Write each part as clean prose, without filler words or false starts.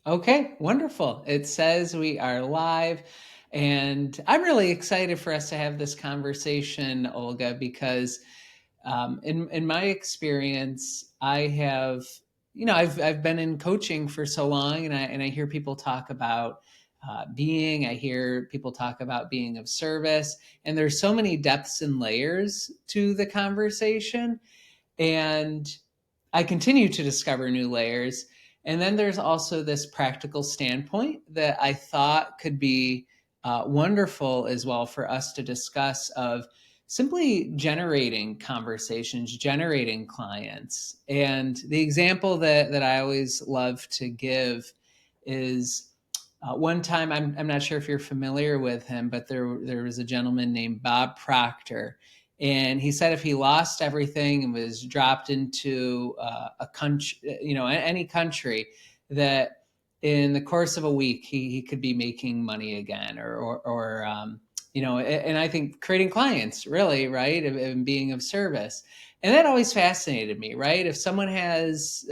Okay, wonderful. It says we are live, and I'm really excited for us to have this conversation, Olga, because in my experience, I have, I've been in coaching for so long, and I hear people talk about I hear people talk about being of service, and there's so many depths and layers to the conversation, and I continue to discover new layers. And then there's also this practical standpoint that I thought could be wonderful as well for us to discuss of simply generating conversations, generating clients. And the example that I always love to give is one time, I'm not sure if you're familiar with him, but there was a gentleman named Bob Proctor, and he said if he lost everything and was dropped into a country, any country, that in the course of a week he could be making money again, and I think creating clients, really, right, and being of service. And that always fascinated me, right? If someone has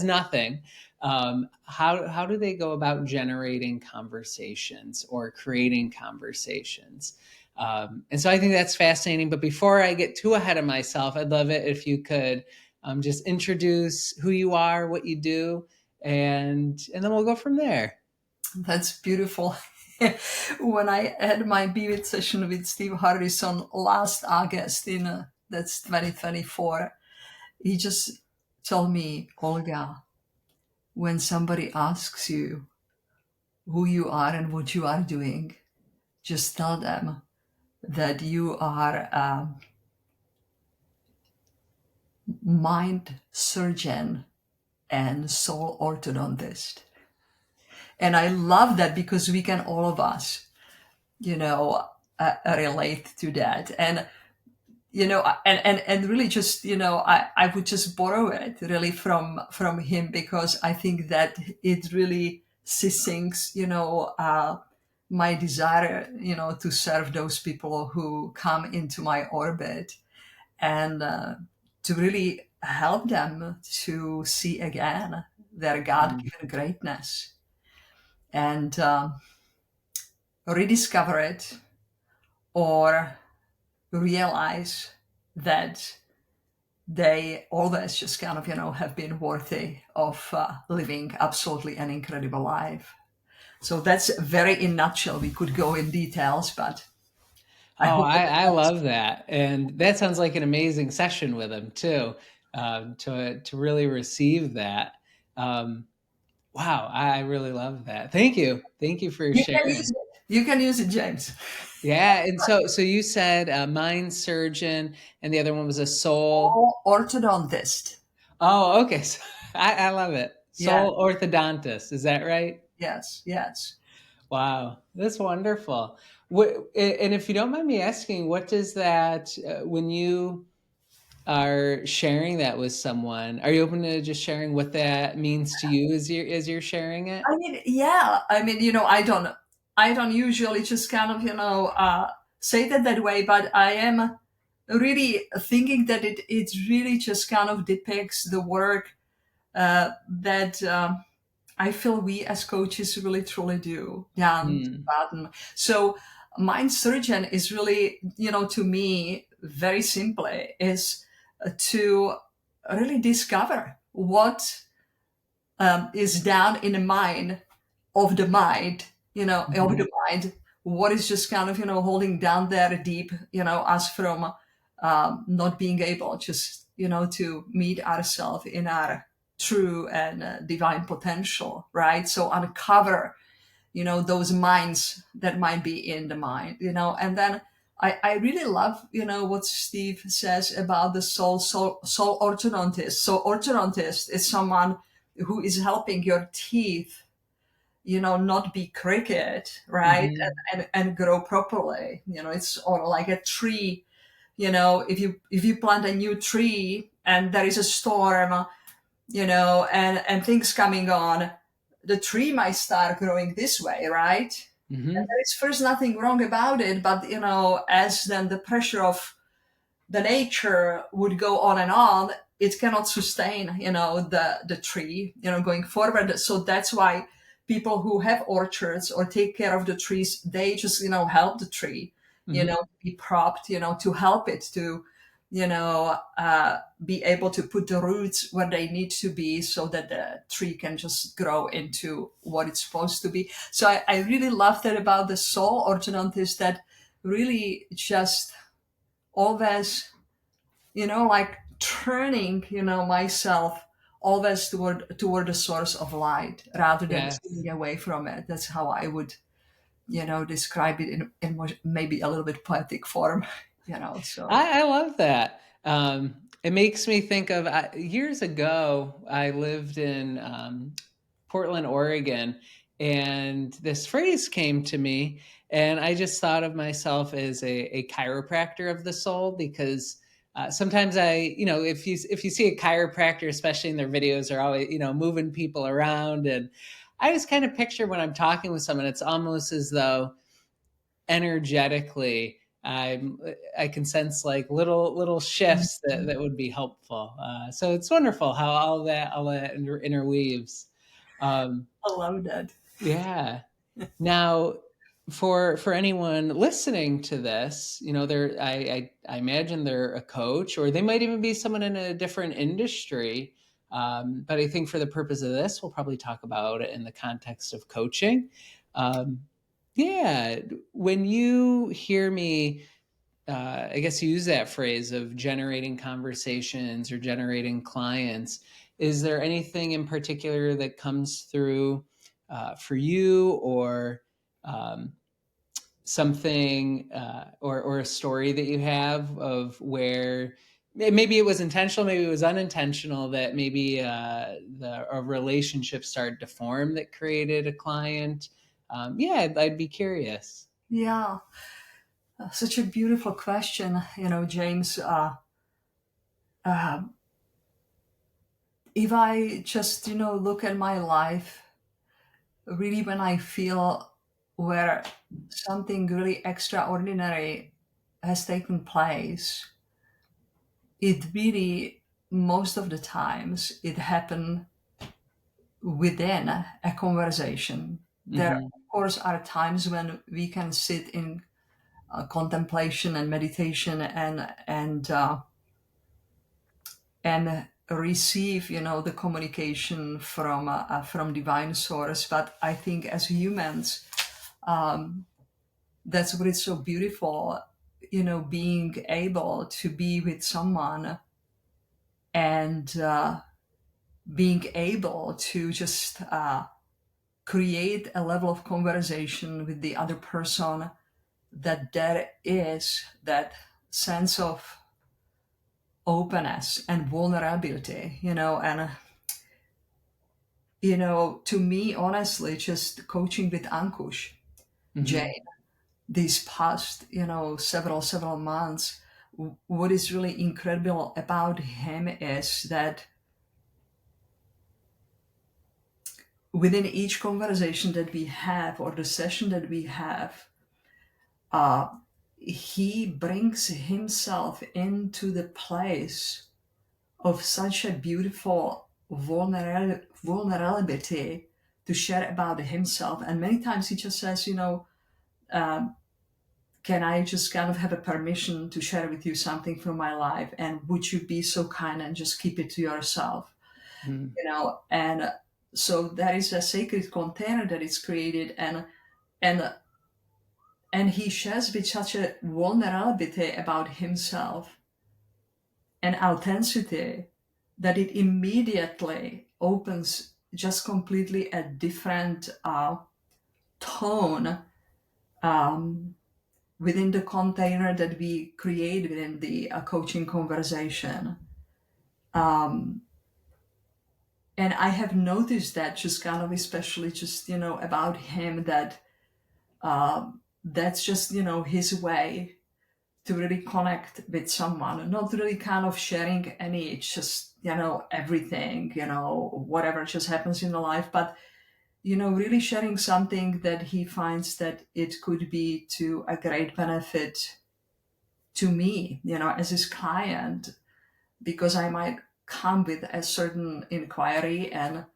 nothing, how do they go about generating conversations or creating conversations? And so I think that's fascinating. But before I get too ahead of myself, I'd love it if you could just introduce who you are, what you do, and then we'll go from there. That's beautiful. When I had my BWIT session with Steve Harrison last August that's 2024, he just told me, Olga, when somebody asks you who you are and what you are doing, just tell them that you are a mind surgeon and soul orthodontist. And I love that because we can, all of us, relate to that. And and really just, I would just borrow it really from him, because I think that it really succinct, my desire, to serve those people who come into my orbit, and to really help them to see again their God-given greatness, and rediscover it, or realize that they always just kind of, have been worthy of living absolutely an incredible life. So that's very in nutshell. We could go in details, but I Oh, hope that I helps. love that, and that sounds like an amazing session with him too. To really receive that. Um, Wow, I really love that. Thank you for You can use sharing. it. You can use it, James. Yeah, and so you said mind surgeon, and the other one was a soul. Or orthodontist. Oh, okay. So, I love it. Yeah. Soul orthodontist. Is that right? Yes. Yes. Wow, that's wonderful. What, and if you don't mind me asking, what does that when you are sharing that with someone? Are you open to just sharing what that means to you as you're sharing it? I mean, yeah. I mean, I don't usually just kind of, say that way, but I am really thinking that it really just kind of depicts the work that I feel we as coaches really truly do down to the Hmm. bottom. So mind surgeon is really, to me, very simply is to really discover what is down in the mind of the mind, of Mhm. the mind, what is just kind of, holding down there deep, us from not being able just, to meet ourselves in our true and divine potential, right? So uncover, those minds that might be in the mind, and then I really love, what Steve says about the soul orthodontist. So orthodontist is someone who is helping your teeth, not be crooked, right? Mhm. And grow properly. It's or like a tree, if you plant a new tree and there is a storm, and things coming on, the tree might start growing this way, right? And Mhm. there is first nothing wrong about it, but as then the pressure of the nature would go on and on, it cannot sustain, the tree, going forward. So that's why people who have orchards or take care of the trees, they just, help the tree, Hmm. be propped, to help it to, be able to put the roots where they need to be so that the tree can just grow into what it's supposed to be. So I really love that about the soul orthodontist, that really just always, like turning, myself always toward the source of light rather than Yes. stealing away from it. That's how I would, describe it in maybe a little bit poetic form, so. I love that. It makes me think of years ago, I lived in Portland, Oregon, and this phrase came to me, and I just thought of myself as a chiropractor of the soul because sometimes if you see a chiropractor, especially in their videos, they're always moving people around, and I just kind of picture when I'm talking with someone, it's almost as though energetically I can sense like little shifts that would be helpful. So it's wonderful how all that interweaves. Um, I love that. yeah. Now, for anyone listening to this, I imagine they're a coach, or they might even be someone in a different industry. But I think for the purpose of this, we'll probably talk about it in the context of coaching. Um, yeah, when you hear me, I guess use that phrase of generating conversations or generating clients, is there anything in particular that comes through for you, or um, something or a story that you have of where maybe it was intentional, maybe it was unintentional, that maybe a relationship started to form that created a client? Yeah, I'd be curious. Yeah, such a beautiful question, James. Uh, if I just, look at my life, really when I feel where something really extraordinary has taken place, it really, most of the times, it happened within a conversation. There, Hmm. of course, are times when we can sit in contemplation and meditation and receive, the communication from divine source. But I think as humans, um, that's what is so beautiful, being able to be with someone and being able to just create a level of conversation with the other person, that there is that sense of openness and vulnerability, and to me, honestly, just coaching with Ankush, Hmm. Jane, these past, several months, what is really incredible about him is that within each conversation that we have or the session that we have, uh, he brings himself into the place of such a beautiful vulnerability to share about himself. And many times he just says, um, can I just kind of have a permission to share with you something from my life? And would you be so kind and just keep it to yourself? And so that is a sacred container that is created, and and he shares with such a vulnerability about himself and authenticity that it immediately opens just completely a different tone um, within the container that we create within the coaching conversation. Um, and I have noticed that just kind of, especially just, about him, that that's just, his way to really connect with someone, not really kind of sharing any, just, everything, whatever just happens in the life, but, really sharing something that he finds that it could be to a great benefit to me, as his client, because I might come with a certain inquiry, and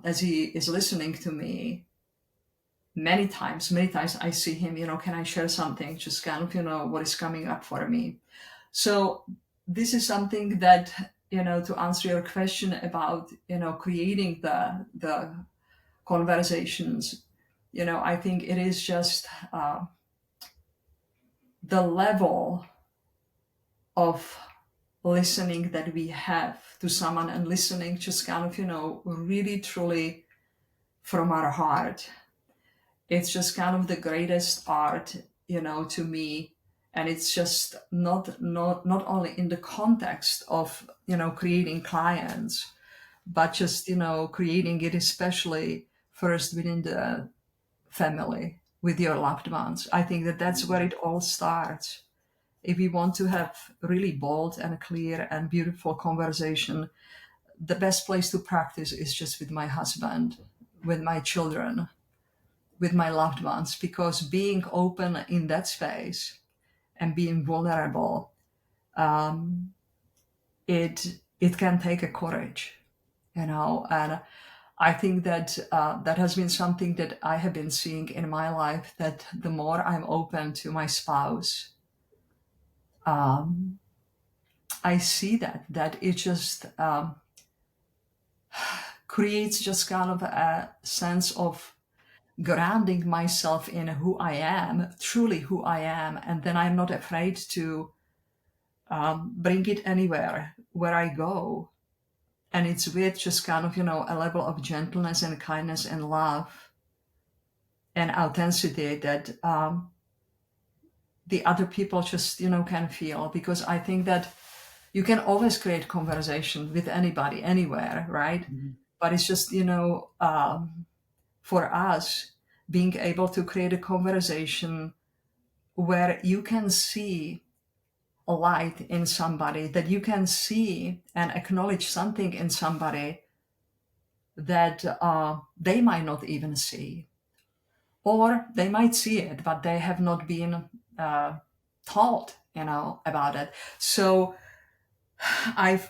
as he is listening to me, many times I see him, can I share something? Just kind of, what is coming up for me. So this is something that, to answer your question about, creating the conversations, I think it is just the level of listening that we have to someone, and listening just kind of, really truly from our heart. It's just kind of the greatest art, to me. And it's just not only in the context of, creating clients, but just, creating it especially first within the family, with your loved ones. I think that that's where it all starts. If we want to have really bold and clear and beautiful conversation, the best place to practice is just with my husband, with my children, with my loved ones, because being open in that space and being vulnerable, it can take a courage, and I think that that has been something that I have been seeing in my life, that the more I'm open to my spouse, I see that it just creates just kind of a sense of grounding myself in who I am, truly who I am, and then I'm not afraid to bring it anywhere where I go. And it's with just kind of, a level of gentleness and kindness and love and authenticity that the other people just, can feel. Because I think that you can always create conversation with anybody, anywhere, right? Mhm. But it's just, for us, being able to create a conversation where you can see a light in somebody, that you can see and acknowledge something in somebody that they might not even see, or they might see it but they have not been taught, about it. So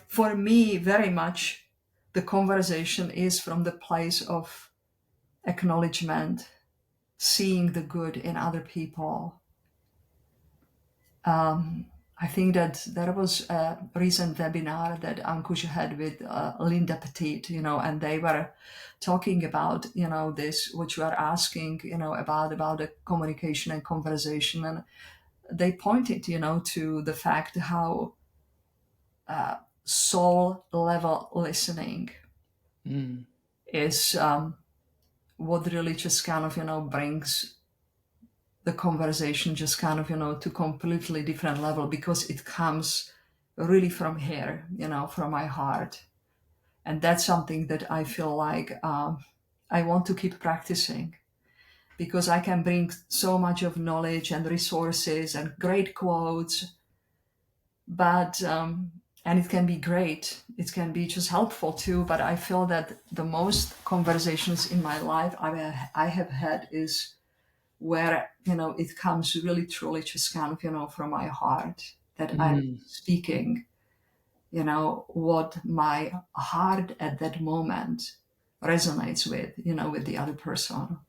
for me, very much the conversation is from the place of acknowledgement, seeing the good in other people. I think that there was a recent webinar that Ankush had with Linda Petit, and they were talking about, this, what you are asking, about the communication and conversation. And they pointed, to the fact how soul level listening Mm. is what really just kind of, brings the conversation just kind of, to completely different level, because it comes really from here, from my heart. And that's something that I feel like I want to keep practicing, because I can bring so much of knowledge and resources and great quotes, but and it can be great, it can be just helpful too, but I feel that the most conversations in my life I have had is where, it comes really truly just kind of, from my heart, that I'm Mm. speaking, what my heart at that moment resonates with, with the other person.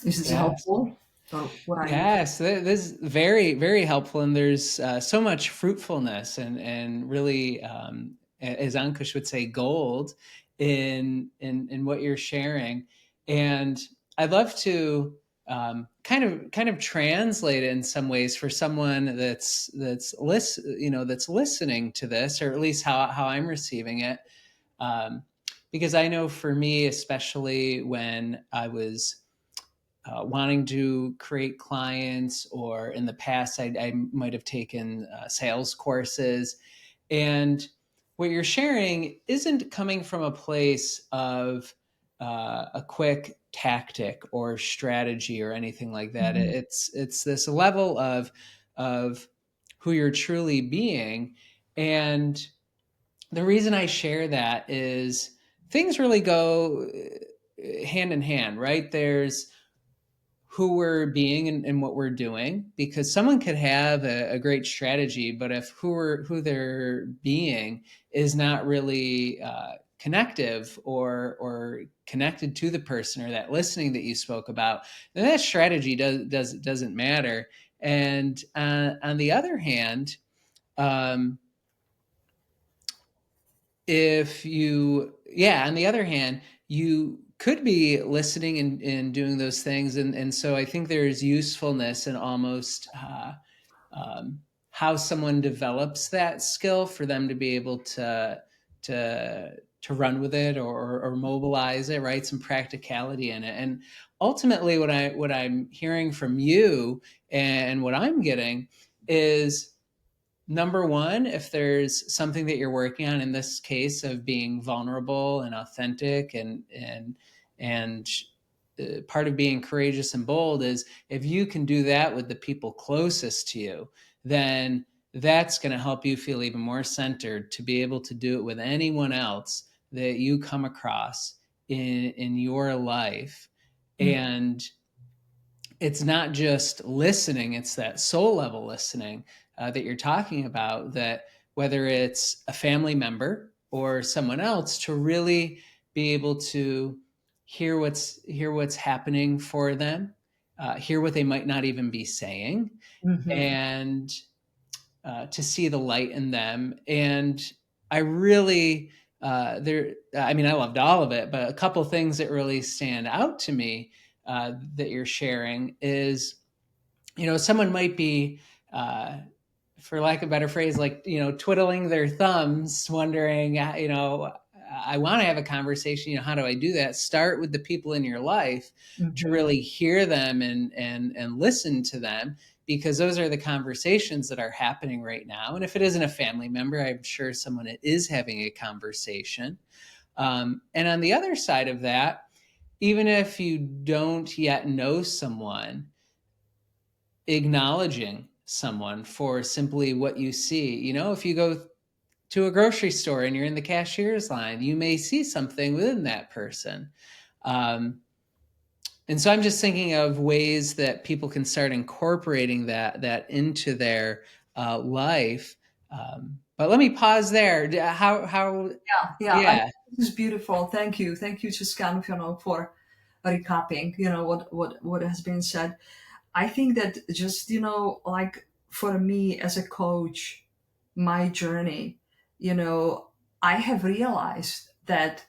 Is this Yes. helpful, or what are you? Yes, this is very, very helpful, and there's so much fruitfulness and really, as Ankush would say, gold in what you're sharing. And I'd love to kind of translate it in some ways for someone that's listening to this, or at least how I'm receiving it. Um, because I know for me, especially when I was wanting to create clients, or in the past, I might have taken sales courses. And what you're sharing isn't coming from a place of a quick tactic or strategy or anything like that. Mhm. It's this level of who you're truly being. And the reason I share that is things really go hand in hand, right? There's who we're being and what we're doing, because someone could have a great strategy, but if who they're being is not really connective or connected to the person or that listening that you spoke about, then that strategy doesn't matter. And on the other hand, um, if you yeah on the other hand, you could be listening and doing those things, and so I think there's usefulness in almost um, how someone develops that skill for them to be able to to run with it or mobilize it, right? Some practicality in it. And ultimately what I'm hearing from you and what I'm getting is, number one, if there's something that you're working on, in this case of being vulnerable and authentic and part of being courageous and bold is, if you can do that with the people closest to you, then that's going to help you feel even more centered to be able to do it with anyone else that you come across in your life. Mm. And it's not just listening, it's that soul level listening that you're talking about, that whether it's a family member or someone else, to really be able to hear what's happening for them, hear what they might not even be saying, Mhm. and to see the light in them. And I really I mean, I loved all of it, but a couple things that really stand out to me that you're sharing is, someone might be, for lack of a better phrase, like, twiddling their thumbs, wondering, I want to have a conversation. How do I do that? Start with the people in your life to Mhm. really hear them and listen to them, because those are the conversations that are happening right now. And if it isn't a family member, I'm sure someone is having a conversation. And on the other side of that, even if you don't yet know someone, acknowledging someone for simply what you see. If you go to a grocery store and you're in the cashier's line, you may see something within that person. Um, and so I'm just thinking of ways that people can start incorporating that into their life. But let me pause there. How Yeah, yeah. yeah. This is beautiful. Thank you, just kind of for recapping. What has been said. I think that just like for me as a coach, my journey, I have realized that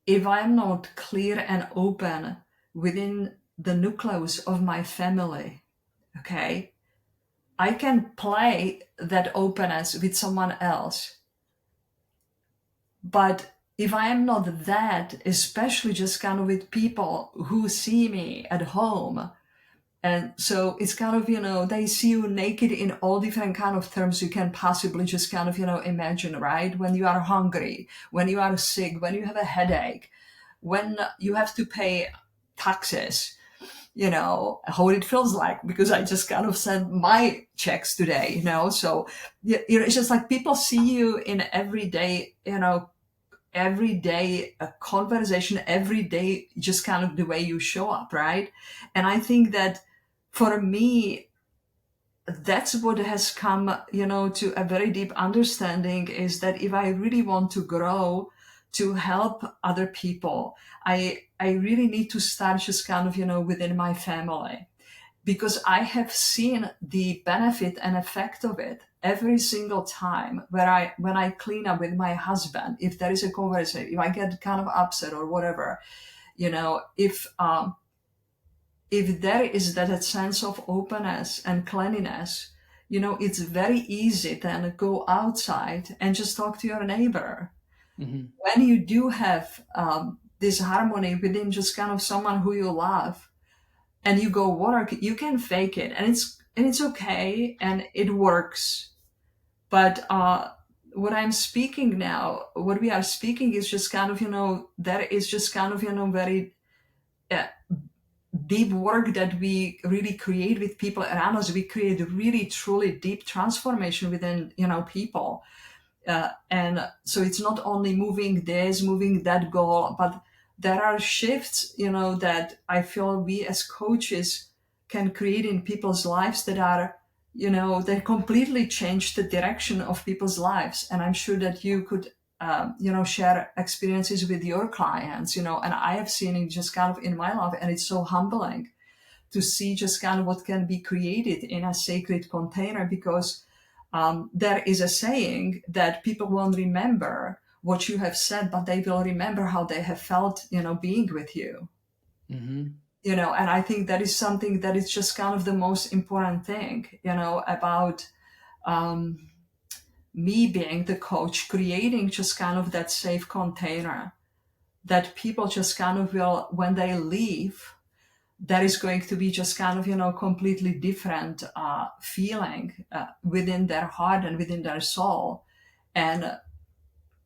if I'm not clear and open within the nucleus of my family, okay, I can play that openness with someone else. But if I am not that, especially just kind of with people who see me at home, and so it's kind of, they see you naked in all different kind of terms you can possibly just kind of, imagine, right? When you are hungry, when you are sick, when you have a headache, when you have to pay taxes, how it feels like, because I just kind of sent my checks today, so it's just like people see you in everyday conversation, every day, just kind of the way you show up, right? And I think that for me, that's what has come, to a very deep understanding, is that if I really want to grow, to help other people, I really need to start just kind of, within my family, because I have seen the benefit and effect of it every single time when I clean up with my husband. If there is a conversation, if I get kind of upset or whatever, if there is that sense of openness and cleanliness, it's very easy then go outside and just talk to your neighbor. Mhm. When you do have this harmony within just kind of someone who you love, and you go work, you can fake it, and it's okay, and it works. But what I'm speaking now, what we are speaking is just kind of, that is just kind of, very uh, deep work that we really create with people around us. We create really truly deep transformation within, people. And so it's not only moving this, moving that goal, but there are shifts, that I feel we as coaches can create in people's lives that are, they completely change the direction of people's lives. And I'm sure that you could, share experiences with your clients, and I have seen it just kind of in my life, and it's so humbling to see just kind of what can be created in a sacred container, because there is a saying that people won't remember what you have said, but they will remember how they have felt, being with you. Hmm. And I think that is something that is just kind of the most important thing, about um, me being the coach, creating just kind of that safe container that people just kind of will, when they leave, that is going to be just kind of, completely different feeling within their heart and within their soul. And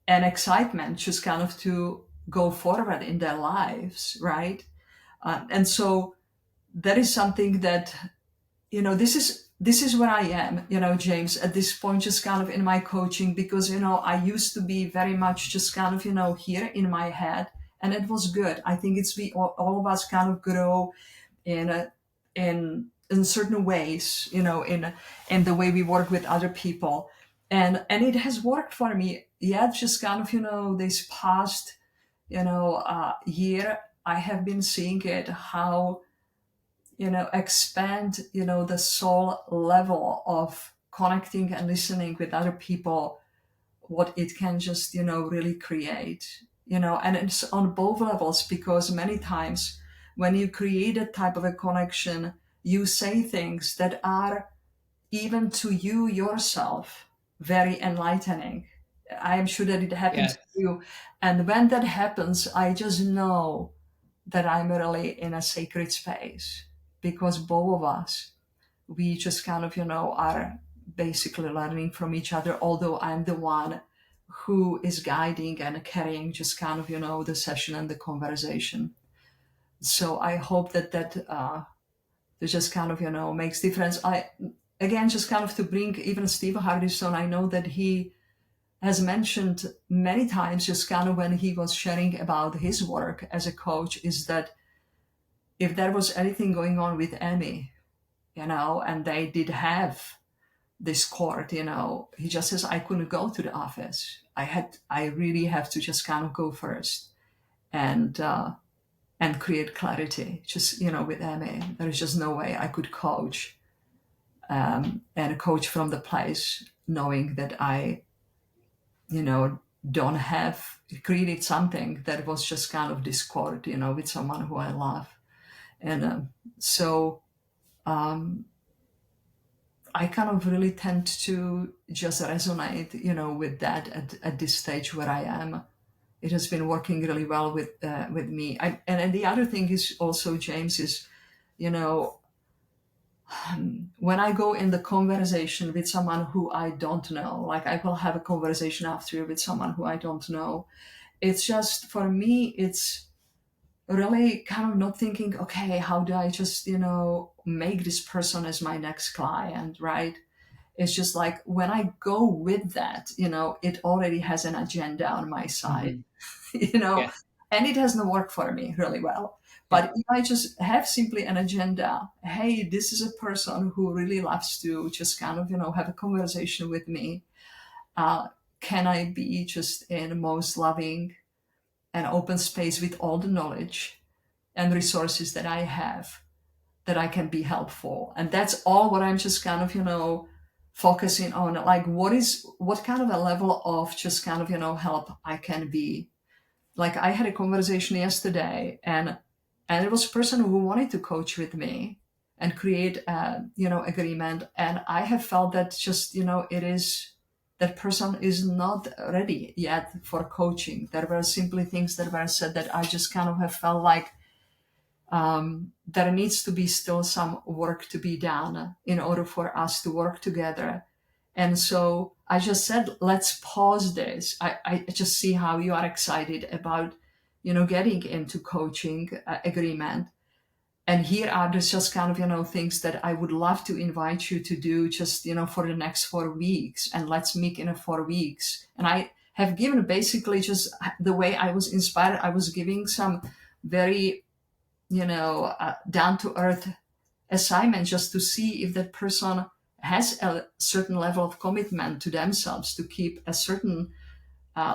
excitement just kind of to go forward in their lives, right? And so that is something that, this is where I am, James, at this point, just kind of in my coaching, because, I used to be very much just kind of, here in my head, and it was good. I think it's we all of us kind of grow in in certain ways, in the way we work with other people, and it has worked for me. Yet, just kind of, this past, year, I have been seeing it how, expand, the soul level of connecting and listening with other people, what it can just, really create, and it's on both levels, because many times when you create a type of a connection, you say things that are, even to you yourself, very enlightening. I am sure that it happens to Yes. you. And when that happens, I just know that I'm really in a sacred space, because both of us, we just kind of, are basically learning from each other, although I'm the one who is guiding and carrying just kind of, the session and the conversation. So I hope that just kind of, makes difference. Again, just kind of to bring even Steve Hardison, I know that he has mentioned many times, just kind of when he was sharing about his work as a coach, is that if there was anything going on with Emmy, and they did have this court, he just says, I couldn't go to the office. I really have to just kind of go first and create clarity. Just, with Emmy, there is just no way I could coach, and coach from the place knowing that I, don't have created something that was just kind of discord, with someone who I love. And so I kind of really tend to just resonate, with that at this stage where I am. It has been working really well with me. And the other thing is also, James, is, you know when I go in the conversation with someone who I don't know, like I will have a conversation after with someone who I don't know. It's just, for me, it's really kind of not thinking, okay, how do I just, make this person as my next client, right? It's just like when I go with that, it already has an agenda on my side, Hmm. you know, Yeah. and it hasn't worked for me really well. Yeah. But if I just have simply an agenda, hey, this is a person who really loves to just kind of, have a conversation with me. Uh, can I be just in most loving and open space with all the knowledge and resources that I have, that I can be helpful? And that's all what I'm just kind of, focusing on. Like, what kind of a level of just kind of, help I can be. Like, I had a conversation yesterday, and it was a person who wanted to coach with me and create a, agreement. And I have felt that just, it is, that person is not ready yet for coaching. There were simply things that were said that I just kind of have felt like, there needs to be still some work to be done in order for us to work together. And so I just said, let's pause this. I just see how you are excited about, getting into coaching agreement. And here are just kind of, things that I would love to invite you to do just, for the next 4 weeks. And let's meet in a 4 weeks. And I have given basically just the way I was inspired. I was giving some very, down to earth assignment just to see if that person has a certain level of commitment to themselves, to keep a certain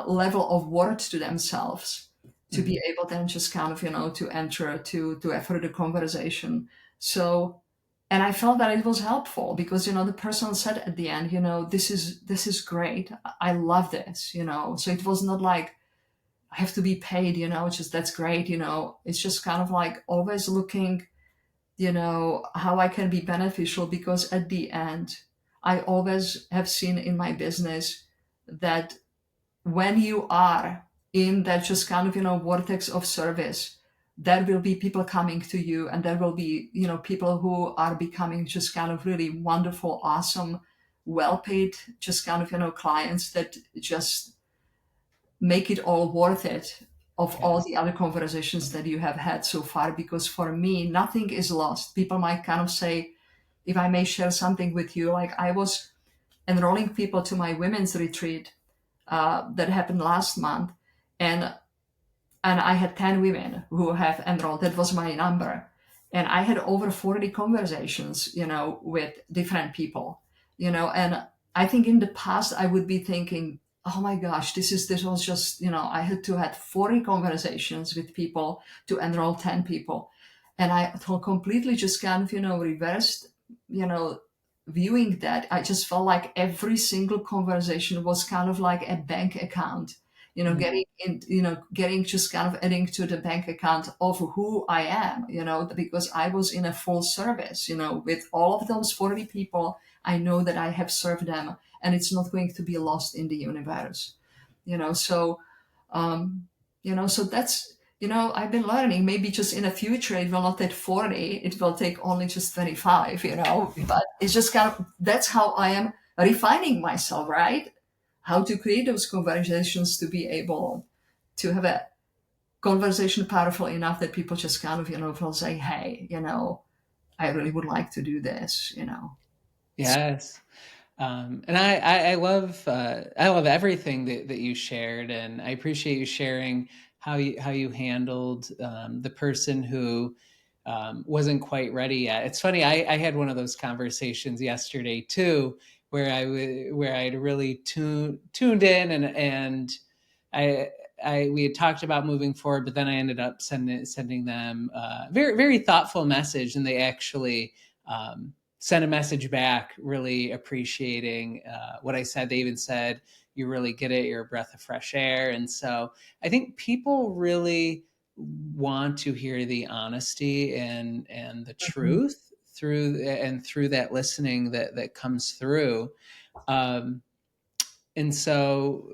level of worth to themselves, to be able then just kind of, to enter to a further conversation. So, and I felt that it was helpful because, the person said at the end, this is great. I love this, so it was not like I have to be paid, just that's great, it's just kind of like always looking, how I can be beneficial, because at the end, I always have seen in my business that when you are in that just kind of, vortex of service, there will be people coming to you, and there will be, people who are becoming just kind of really wonderful, awesome, well paid, just kind of, clients that just make it all worth it of all Yes. the other conversations that you have had so far. Because for me, nothing is lost. People might kind of say, if I may share something with you, like I was enrolling people to my women's retreat that happened last month, and I had 10 women who have enrolled. That was my number. And I had over 40 conversations, with different people, and I think in the past I would be thinking, oh my gosh, this was just, I had to had 40 conversations with people to enroll 10 people. And I thought completely just kind of, reversed, you know, viewing that. I just felt like every single conversation was kind of like a bank account, Mhm. getting in, getting just kind of adding to the bank account of who I am, because I was in a full service, with all of those 40 people. I know that I have served them, and it's not going to be lost in the universe, so, um, so that's, I've been learning, maybe just in the future, it will not take 40, it will take only just 25, but it's just kind of, that's how I am refining myself, right? How to create those conversations to be able to have a conversation powerful enough that people just kind of, will say, hey, I really would like to do this. Yes. And I love everything that you shared, and I appreciate you sharing how you handled the person who wasn't quite ready yet. It's funny, I had one of those conversations yesterday too, where I'd really tuned in, and I we had talked about moving forward, but then I ended up sending them a very thoughtful message, and they actually sent a message back, really appreciating what I said. They even said, "You really get it. You're a breath of fresh air." And so I think people really want to hear the honesty and the Mhm. truth through that listening that comes through. Um, and so,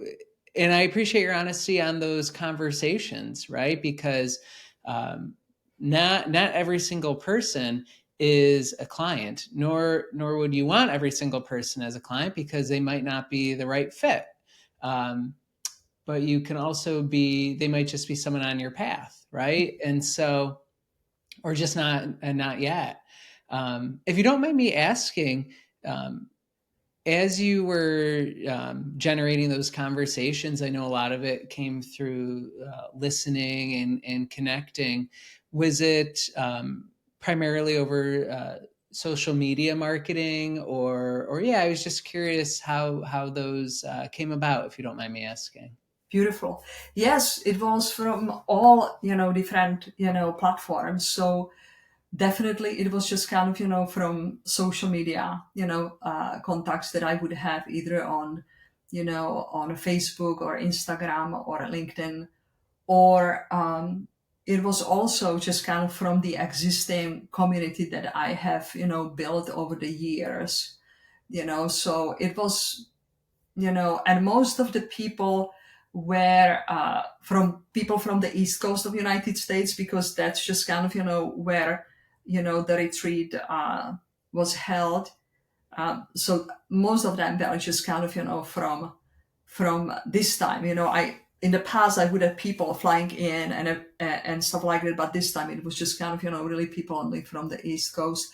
and I appreciate your honesty on those conversations, right? Because um, not every single person is a client, nor would you want every single person as a client, because they might not be the right fit. Um, but you can also be, they might just be someone on your path, right? And so, or just not yet. If you don't mind me asking, um, as you were generating those conversations, I know a lot of it came through listening and connecting. Was it primarily over social media marketing, or yeah? I was just curious how those came about, if you don't mind me asking. Beautiful. Yes, it was from all, different, platforms. So definitely it was just kind of, from social media, contacts that I would have either on, on Facebook or Instagram or LinkedIn, or it was also just kind of from the existing community that I have, built over the years, so it was, and most of the people were from people from the East Coast of the United States, because that's just kind of, where, the retreat was held. So most of them were just kind of, from this time, in the past I would have people flying in and stuff like that, but this time it was just kind of, really people only from the East Coast.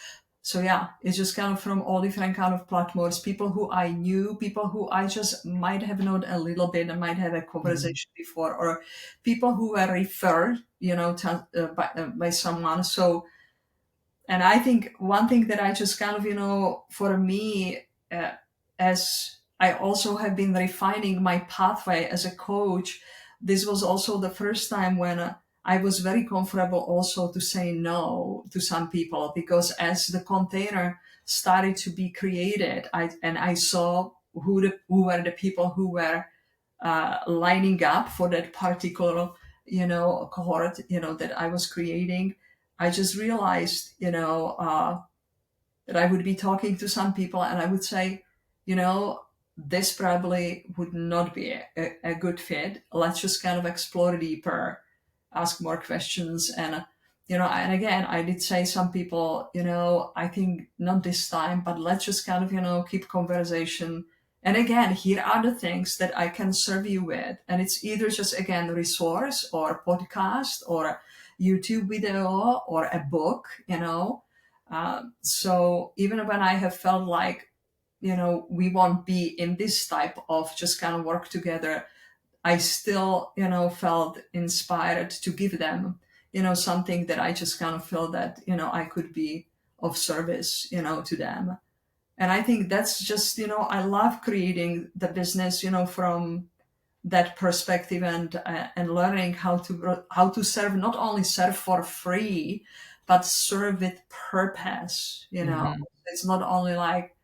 So yeah, it's just kind of from all different kind of platforms, people who I knew, people who I just might have known a little bit and might have a Mhm. conversation before, or people who were referred, by someone. So, and I think one thing that I just kind of, for me, as I also have been refining my pathway as a coach, this was also the first time when I was very comfortable also to say no to some people, because as the container started to be created, I saw who were the people who were lining up for that particular, cohort, that I was creating. I just realized, that I would be talking to some people and I would say, this probably would not be a good fit. Let's just kind of explore deeper, ask more questions. And, and again, I did say some people, I think not this time, but let's just kind of, keep conversation. And again, here are the things that I can serve you with. And it's either just, again, resource or podcast or a YouTube video or a book, so even when I have felt like, we won't be in this type of just kind of work together, I still, felt inspired to give them, something that I just kind of feel that, I could be of service, to them. And I think that's just, I love creating the business, from that perspective, and learning how to serve, not only serve for free, but serve with purpose. Mhm. It's not only like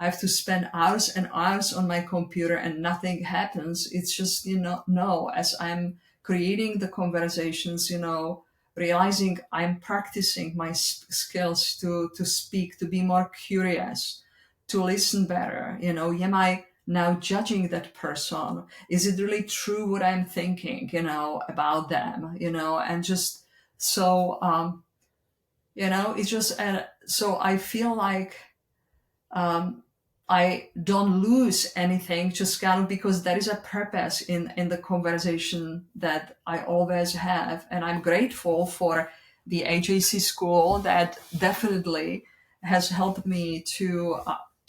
I have to spend hours and hours on my computer and nothing happens. It's just, no, as I'm creating the conversations, realizing I'm practicing my skills to speak, to be more curious, to listen better. Am I now judging that person? Is it really true what I'm thinking, about them, and just so, it's just, so I feel like, um, I don't lose anything, just kind of because there is a purpose in the conversation that I always have, and I'm grateful for the AJC school that definitely has helped me to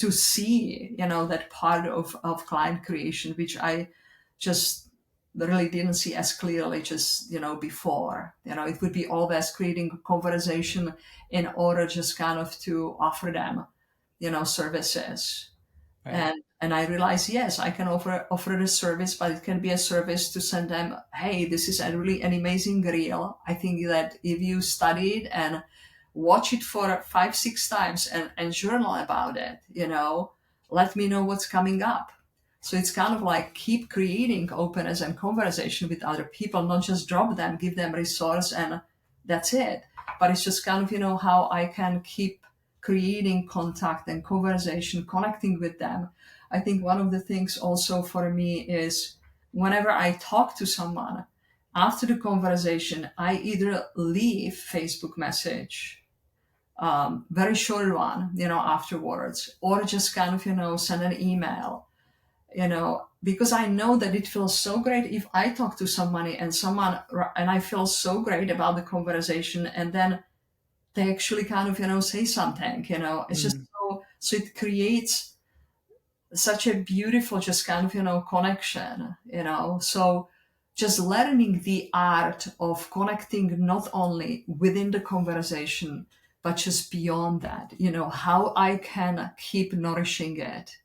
see, that part of client creation, which I just really didn't see as clearly just, before. It would be always creating a conversation in order just kind of to offer them, services. Right. And I realized, yes, I can offer the service, but it can be a service to send them, hey, this is a really an amazing reel. I think that if you study it and watch it for 5 6 times and journal about it, let me know what's coming up. So it's kind of like keep creating openness and conversation with other people, not just drop them, give them resource and that's it. But it's just kind of, how I can keep creating contact and conversation, connecting with them. I think one of the things also for me is whenever I talk to someone, after the conversation, I either leave Facebook message, very short one, afterwards, or just kind of, send an email, because I know that it feels so great if I talk to somebody and I feel so great about the conversation, and then they actually kind of, say something, it's just Mhm. so it creates such a beautiful just kind of, connection, so just learning the art of connecting not only within the conversation, but just beyond that, how I can keep nourishing it.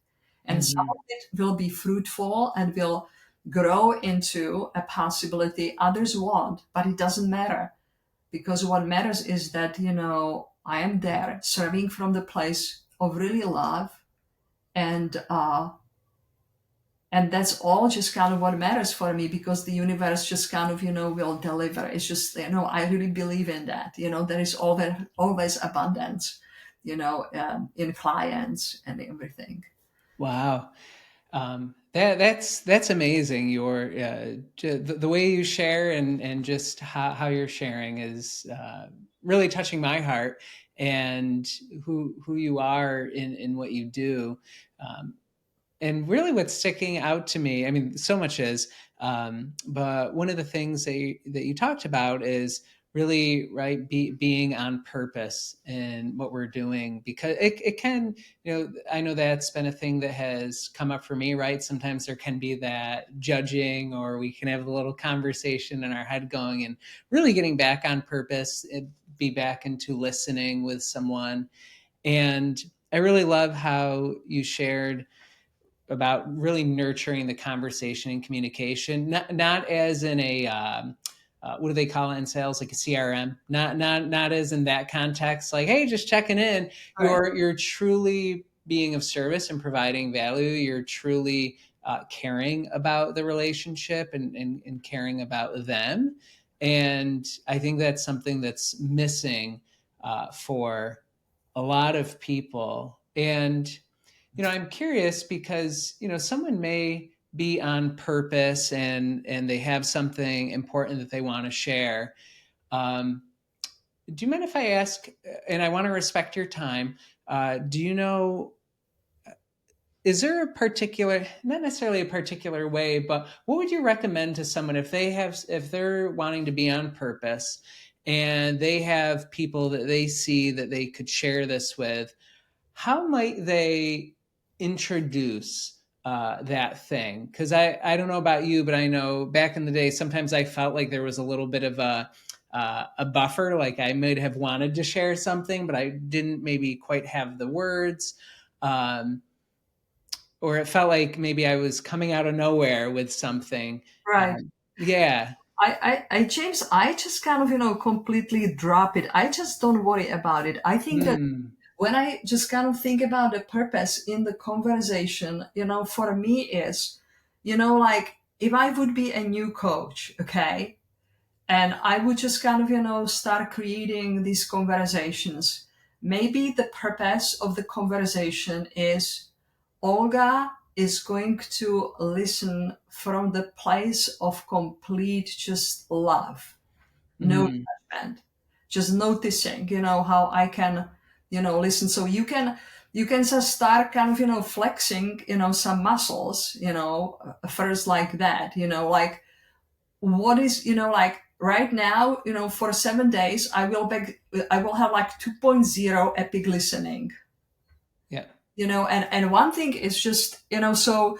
And some of Mhm. it will be fruitful and will grow into a possibility others won't, but it doesn't matter, because what matters is that, I am there serving from the place of really love, and that's all just kind of what matters for me, because the universe just kind of, will deliver. It's just, I really believe in that, there is always abundance, in clients and everything. Wow. That's amazing. The way you share and just how you're sharing is really touching my heart, and who you are in what you do. Um, and really what's sticking out to me, I mean, so much is, but one of the things that you talked about is really right being on purpose in what we're doing, because it can, I know that's been a thing that has come up for me, right? Sometimes there can be that judging, or we can have a little conversation in our head going, and really getting back on purpose, be back into listening with someone. And I really love how you shared about really nurturing the conversation and communication, not as in a what do they call it in sales, like a CRM, not as in that context, like, hey, just checking in. Right. You're truly being of service and providing value. You're truly caring about the relationship, and caring about them. And I think that's something that's missing for a lot of people. And I'm curious because, someone may be on purpose, and they have something important that they want to share. Um, do you mind if I ask, and I want to respect your time, do you know, is there a particular, not necessarily a particular way, but what would you recommend to someone if they're wanting to be on purpose, and they have people that they see that they could share this with? How might they introduce that thing? Because I don't know about you, but I know back in the day, sometimes I felt like there was a little bit of a buffer. Like I might have wanted to share something, but I didn't maybe quite have the words. Um, or it felt like maybe I was coming out of nowhere with something. Right. Yeah. James, I just kind of, completely drop it. I just don't worry about it. I think that Mm, when I just kind of think about the purpose in the conversation, for me is, like if I would be a new coach, okay, and I would just kind of, start creating these conversations, maybe the purpose of the conversation is Olga is going to listen from the place of complete just love, no mm, judgment, just noticing, how I can, listen. So you can just start kind of, flexing, some muscles, first like that, like what is, like right now, for 7 days, I will have like 2.0 epic listening, yeah. and one thing is just, so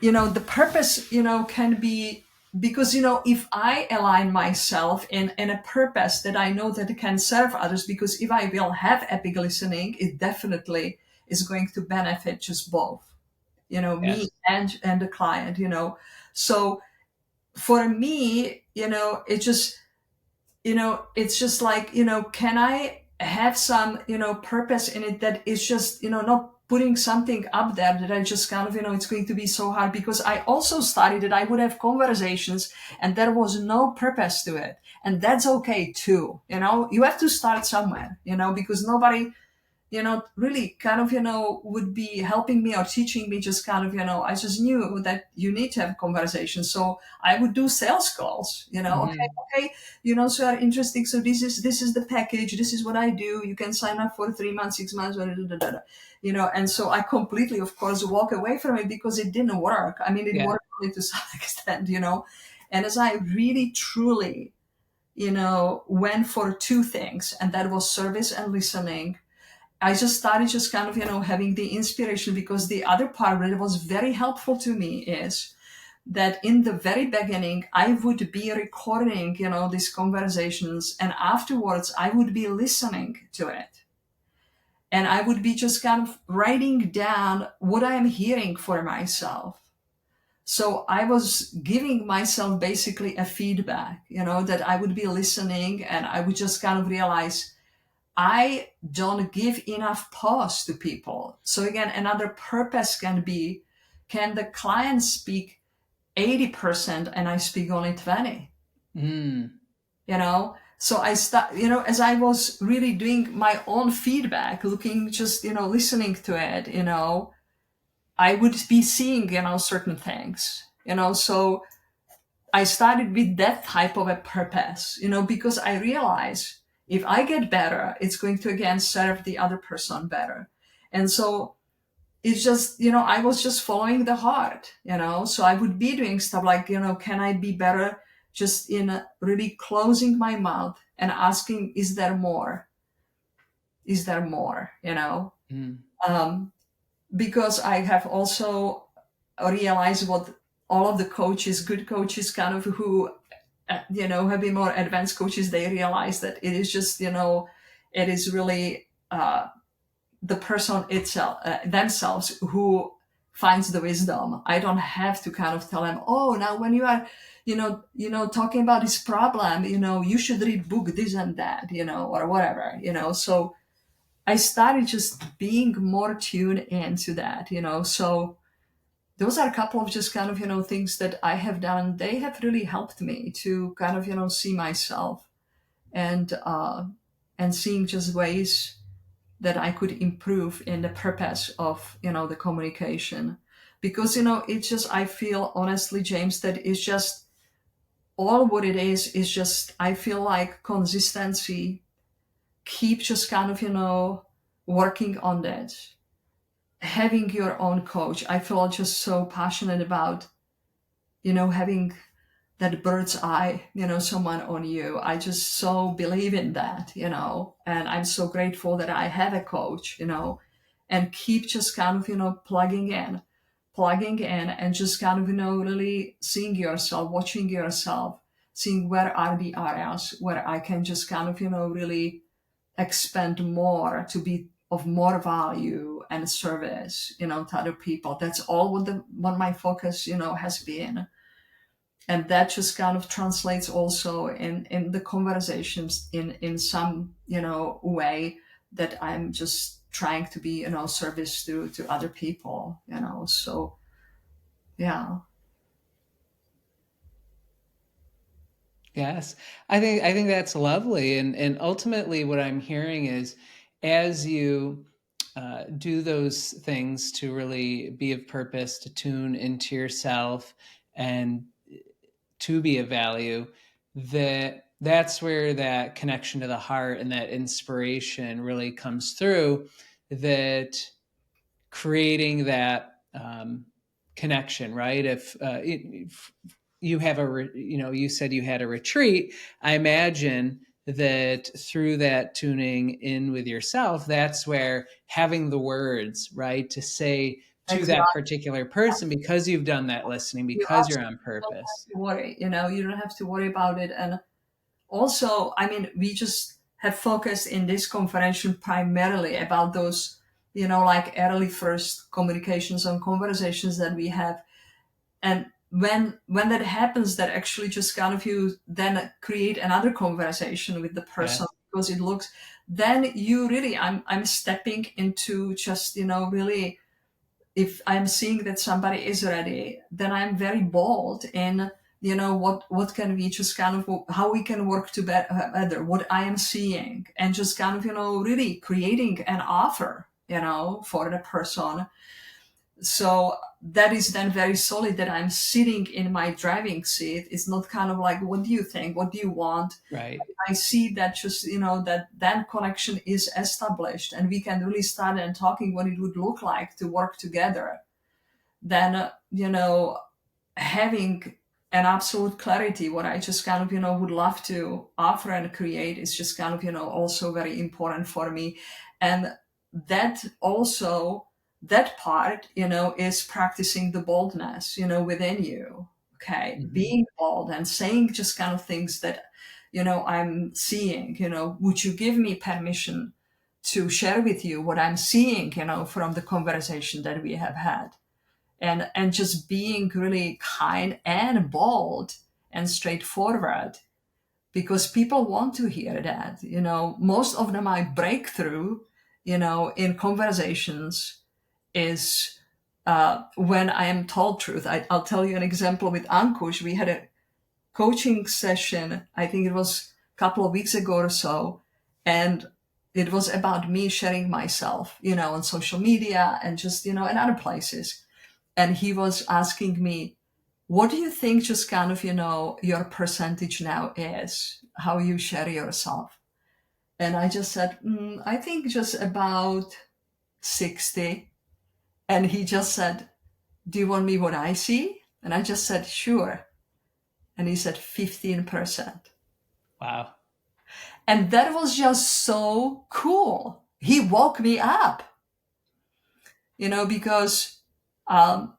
the purpose can be, because if I align myself in a purpose that I know that it can serve others, because if I will have epic listening, it definitely is going to benefit just both, me Yes. and the client, so for me, it's just like, can I have some, purpose in it that is just, not putting something up there that I just kind of, it's going to be so hard, because I also studied that I would have conversations and there was no purpose to it. And that's okay too. You have to start somewhere, because nobody, really kind of, would be helping me or teaching me, just kind of, I just knew that you need to have conversations. So I would do sales calls, Hmm. okay, so are interesting. So this is the package. This is what I do. You can sign up for 3 months, 6 months, and so I completely, of course, walk away from it because it didn't work. I mean, it Yeah. worked only to some extent, and as I really, truly, went for two things, and that was service and listening. I just started just kind of, having the inspiration, because the other part that was very helpful to me is that in the very beginning, I would be recording, these conversations, and afterwards I would be listening to it. And I would be just kind of writing down what I am hearing for myself. So I was giving myself basically a feedback, that I would be listening, and I would just kind of realize I don't give enough pause to people. So again, another purpose can be, can the client speak 80% and I speak only 20? Mm, So I start, as I was really doing my own feedback, looking, just, listening to it, I would be seeing, certain things, so I started with that type of a purpose, because I realize if I get better, it's going to again serve the other person better. And so it's just, I was just following the heart, so I would be doing stuff like, can I be better just in really closing my mouth and asking, is there more? Is there more? Mm. Um, because I have also realized what all of the coaches, good coaches, kind of who, have been more advanced coaches, they realize that it is just, it is really the person itself, themselves, who finds the wisdom. I don't have to kind of tell them, oh, now when you are, talking about this problem, you should read book this and that, or whatever, So I started just being more tuned into that, So those are a couple of just kind of, things that I have done. They have really helped me to kind of, see myself and seeing just ways that I could improve in the purpose of, the communication. Because, it's just, I feel honestly, James, that it's just all what it is just, I feel like consistency, keep just kind of, working on that. Having your own coach. I feel just so passionate about, having that bird's eye, someone on you. I just so believe in that, and I'm so grateful that I have a coach, and keep just kind of, plugging in and just kind of, really seeing yourself, watching yourself, seeing where are the areas where I can just kind of, really expand more to be of more value and service, to other people. That's all what my focus, has been. And that just kind of translates also in the conversations in some, way that I'm just trying to be, service to other people, So yeah. Yes, I think that's lovely, and ultimately, what I'm hearing is, as you do those things to really be of purpose, to tune into yourself, and to be of value, that's where that connection to the heart and that inspiration really comes through. That creating that connection, right? If you have you said you had a retreat, I imagine that through that tuning in with yourself, that's where having the words, right, to say to Exactly. that particular person, because you've done that listening, You because you're absolutely on don't have purpose. to worry, you don't have to worry about it. And also, I mean, we just have focused in this conference primarily about those, like early first communications and conversations that we have. And when that happens, that actually just kind of you then create another conversation with the person, Yes. because it looks, then you really, I'm stepping into just, really, if I'm seeing that somebody is ready, then I'm very bold in, what can we just kind of, how we can work together, what I am seeing, and just kind of, really creating an offer, for the person. So that is then very solid, that I'm sitting in my driving seat. It's not kind of like, what do you think? What do you want? Right. I see that just, that connection is established, and we can really start and talking what it would look like to work together. Then, having an absolute clarity, what I just kind of, would love to offer and create, is just kind of, also very important for me. And that also, that part, is practicing the boldness, within you. Okay. Mhm. Being bold and saying just kind of things that, I'm seeing, would you give me permission to share with you what I'm seeing, from the conversation that we have had? And just being really kind and bold and straightforward, because people want to hear that. Most of them, my breakthrough, in conversations is when I am told truth. I'll tell you an example with Ankush. We had a coaching session, I think it was a couple of weeks ago or so, and it was about me sharing myself, on social media and just, in other places. And he was asking me, what do you think just kind of, your percentage now is, how you share yourself? And I just said, I think just about 60. And he just said, do you want me what I see? And I just said, sure. And he said 15%. Wow. And that was just so cool. He woke me up, because um,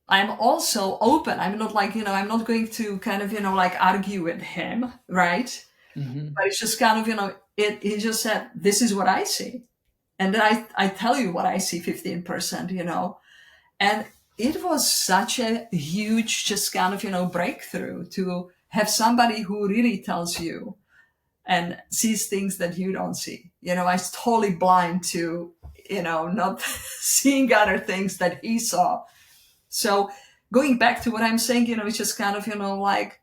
I'm also open. I'm not like, I'm not going to kind of, like argue with him, right? Hmm. But it's just kind of, he just said, this is what I see. And then I tell you what I see 15%, And it was such a huge, just kind of, breakthrough to have somebody who really tells you and sees things that you don't see. I was totally blind to, not seeing other things that he saw. So going back to what I'm saying, it's just kind of, like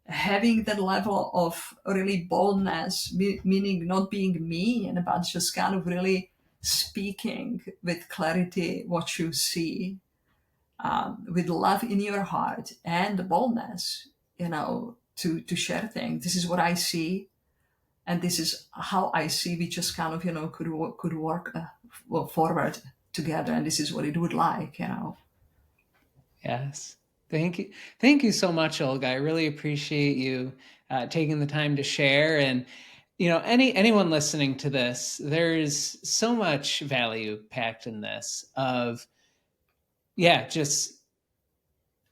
having that level of really boldness, meaning not being mean, but just kind of really speaking with clarity what you see, with love in your heart and the boldness, to share things. This is what I see, and this is how I see we just kind of, could work forward together, and this is what it would like. Yes. Thank you. Thank you so much, Olga. I really appreciate you taking the time to share. And anyone listening to this, there's so much value packed in this. Of just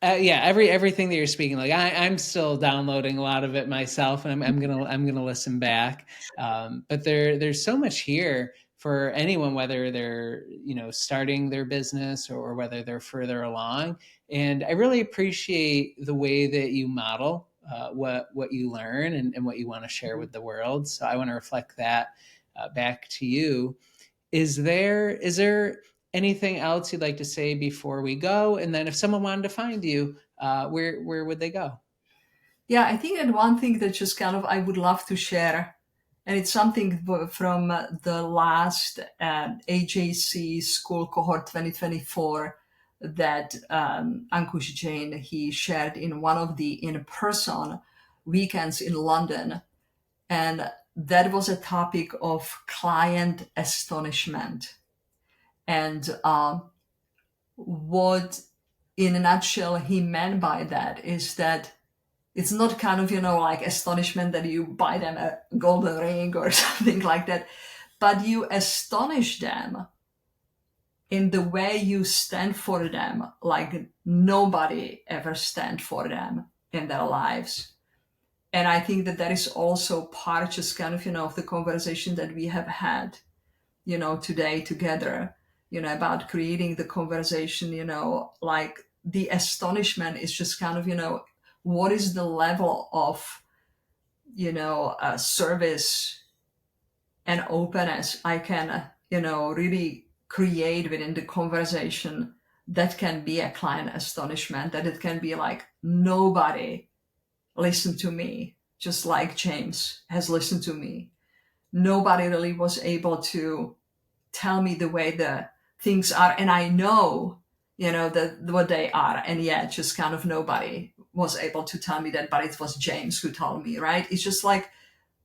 everything that you're speaking. Like I'm still downloading a lot of it myself, and I'm gonna listen back. But there's so much here for anyone, whether they're starting their business, or whether they're further along. And I really appreciate the way that you model what you learn, and what you want to share with the world. So I want to reflect that back to you. Is there anything else you'd like to say before we go? And then if someone wanted to find you, where would they go? Yeah, I think that one thing that just kind of I would love to share, and it's something from the last AJC School Cohort 2024 that Ankush Jain he shared in one of the in-person weekends in London, and that was a topic of client astonishment, and what, in a nutshell, he meant by that is that it's not kind of, like astonishment that you buy them a golden ring or something like that, but you astonish them in the way you stand for them like nobody ever stand for them in their lives. And I think that that is also part just kind of, of the conversation that we have had, today together, about creating the conversation, like the astonishment is just kind of, what is the level of, service and openness I can, really create within the conversation that can be a client astonishment, that it can be like nobody listened to me, just like James has listened to me. Nobody really was able to tell me the way the things are, and I know, that what they are, and yet just kind of nobody was able to tell me that, but it was James who told me, right? It's just like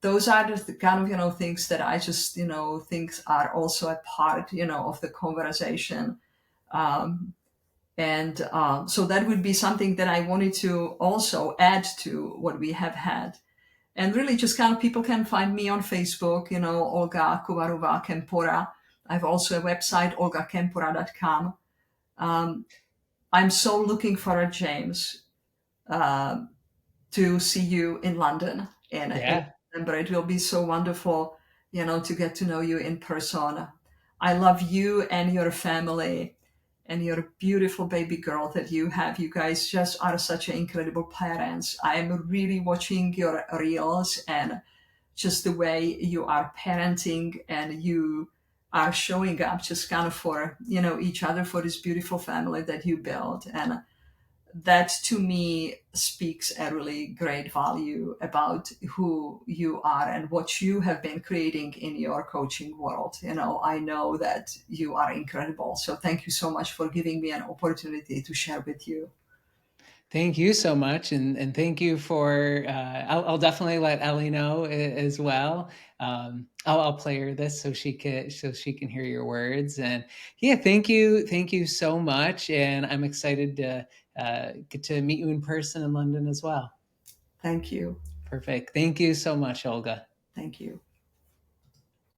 those are the kind of things that I just think are also a part of the conversation. Um, and so that would be something that I wanted to also add to what we have had. And really just kind of people can find me on Facebook, Olga Campora. I have also a website, olgacampora.com. Um, I'm so looking forward, James, uh, to see you in London in Yeah. December. It will be so wonderful, to get to know you in person. I love you and your family and your beautiful baby girl that you have. You guys just are such incredible parents. I am really watching your reels and just the way you are parenting and you are showing up just kind of for each other, for this beautiful family that you built. And that to me speaks a really great value about who you are and what you have been creating in your coaching world. I know that you are incredible, so thank you so much for giving me an opportunity to share with you. Thank you so much, and thank you for. I'll definitely let Ellie know as well. I'll play her this so she can hear your words. And yeah, thank you so much. And I'm excited to get to meet you in person in London as well. Thank you. Perfect. Thank you so much, Olga. Thank you.